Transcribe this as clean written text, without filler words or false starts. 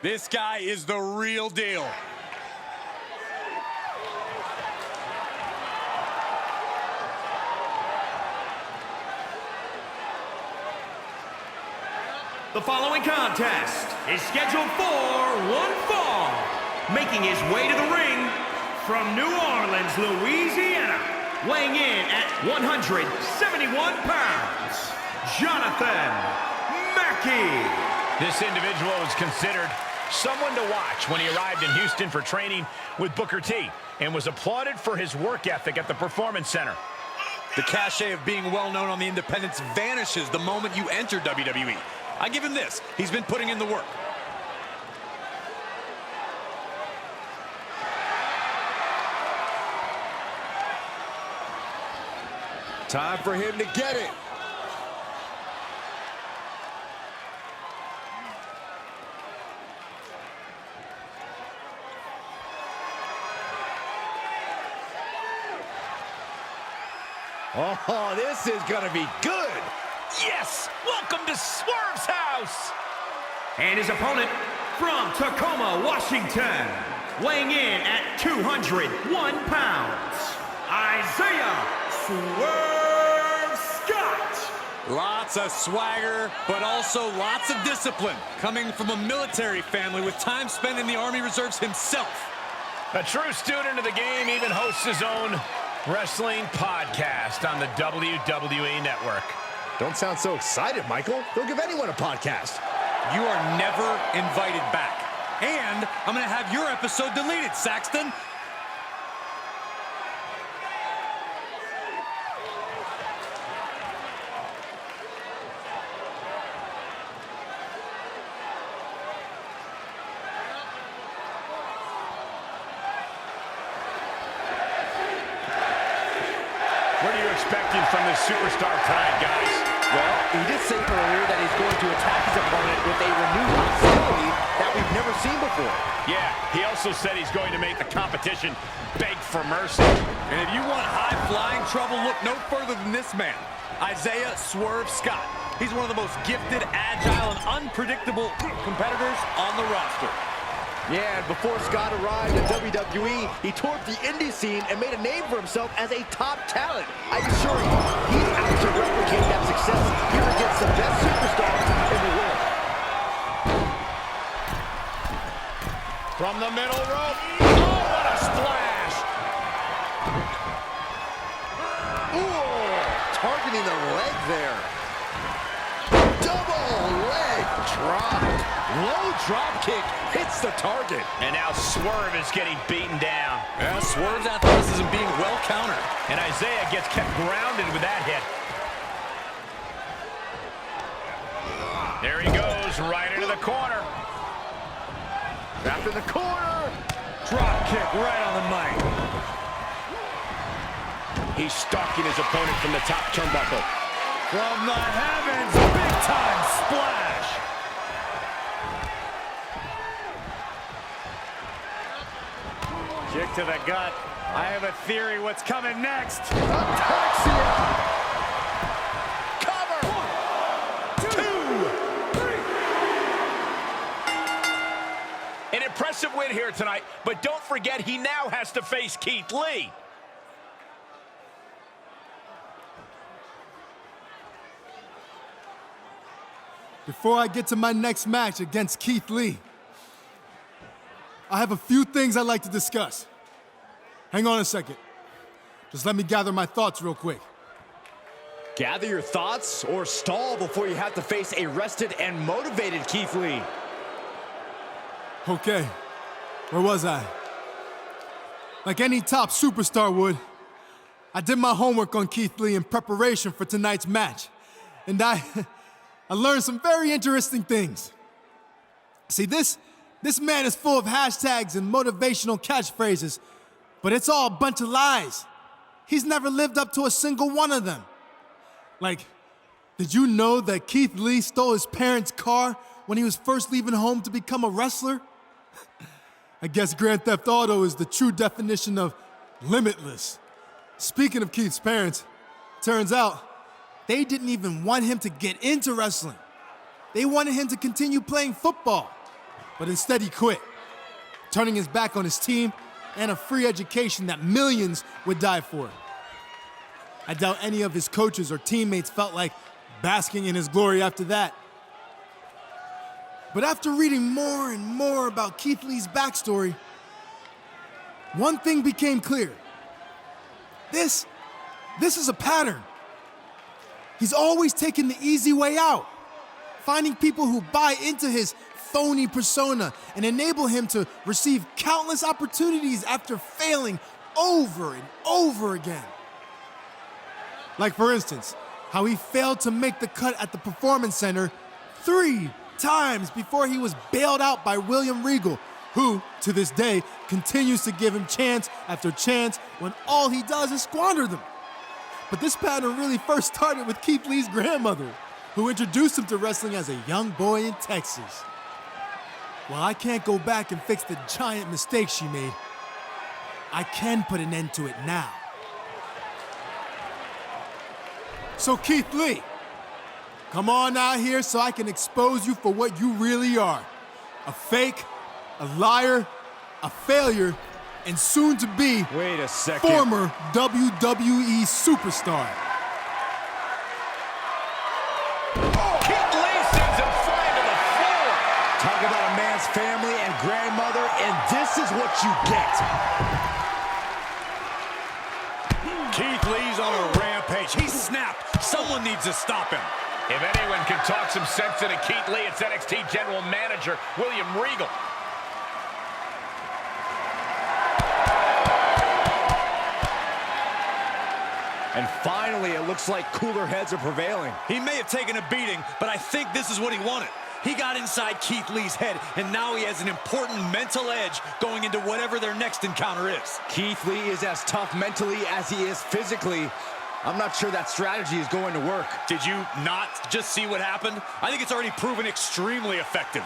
This guy is the real deal. The following contest is scheduled for one fall. Making his way to the ring from New Orleans, Louisiana, weighing in at 171 pounds, Jonathon Mackey. This individual was considered someone to watch when he arrived in Houston for training with Booker T and was applauded for his work ethic at the Performance Center. The cachet of being well-known on the independents vanishes the moment you enter WWE. I give him this. He's been putting in the work. Time for him to get it. Oh, this is gonna be good. Yes! Welcome to Swerve's house! And his opponent from Tacoma, Washington, weighing in at 201 pounds, Isaiah Swerve Scott. Lots of swagger, but also lots of discipline. Coming from a military family with time spent in the Army Reserves himself. A true student of the game, even hosts his own wrestling podcast on the WWE Network. Don't sound so excited, Michael. Don't give anyone a podcast. You are never invited back. And I'm going to have your episode deleted, Saxton. What are you expecting from this superstar tonight, guys? Well, he did say earlier that he's going to attack his opponent with a renewed hostility that we've never seen before. Yeah, he also said he's going to make the competition beg for mercy. And if you want high-flying trouble, look no further than this man, Isaiah Swerve Scott. He's one of the most gifted, agile, and unpredictable competitors on the roster. Yeah, and before Scott arrived at WWE, he toured the indie scene and made a name for himself as a top talent. I assure you, he's out to replicate that success here against the best superstars in the world. From the middle rope. Oh, what a splash! Ooh, targeting the leg there. Double leg drop. Low drop kick hits the target. And now Swerve is getting beaten down. Yeah, Swerve's athleticism being well countered. And Isaiah gets kept grounded with that hit. There he goes, right into the corner. Wrapped in the corner. Drop kick right on the mic. He's stalking his opponent from the top turnbuckle. From the heavens, big-time splash. Kick to the gut. I have a theory what's coming next. Ataxia. Cover. 2, 3. An impressive win here tonight, but don't forget he now has to face Keith Lee. Before I get to my next match against Keith Lee, I have a few things I'd like to discuss. Hang on a second. Just let me gather my thoughts real quick. Gather your thoughts or stall before you have to face a rested and motivated Keith Lee. Okay, where was I? Like any top superstar would, I did my homework on Keith Lee in preparation for tonight's match. And I learned some very interesting things. See, this man is full of hashtags and motivational catchphrases, but it's all a bunch of lies. He's never lived up to a single one of them. Like, did you know that Keith Lee stole his parents' car when he was first leaving home to become a wrestler? I guess Grand Theft Auto is the true definition of limitless. Speaking of Keith's parents, turns out they didn't even want him to get into wrestling. They wanted him to continue playing football. But instead he quit, turning his back on his team and a free education that millions would die for. I doubt any of his coaches or teammates felt like basking in his glory after that. But after reading more and more about Keith Lee's backstory, one thing became clear. This is a pattern. He's always taken the easy way out, finding people who buy into his phony persona and enable him to receive countless opportunities after failing over and over again. Like, for instance, how he failed to make the cut at the Performance Center 3 times before he was bailed out by William Regal, who, to this day, continues to give him chance after chance when all he does is squander them. But this pattern really first started with Keith Lee's grandmother, who introduced him to wrestling as a young boy in Texas. While I can't go back and fix the giant mistake she made, I can put an end to it now. So Keith Lee, come on out here so I can expose you for what you really are. A fake, a liar, a failure, and soon to be Wait a second. former WWE superstar. Keith Lee sends him flying to the floor. Talk about a man's family and grandmother, and this is what you get. Keith Lee's on a rampage. He snapped. Someone needs to stop him. If anyone can talk some sense into Keith Lee, it's NXT General Manager William Regal. And finally, it looks like cooler heads are prevailing. He may have taken a beating, but I think this is what he wanted. He got inside Keith Lee's head, and now he has an important mental edge going into whatever their next encounter is. Keith Lee is as tough mentally as he is physically. I'm not sure that strategy is going to work. Did you not just see what happened? I think it's already proven extremely effective.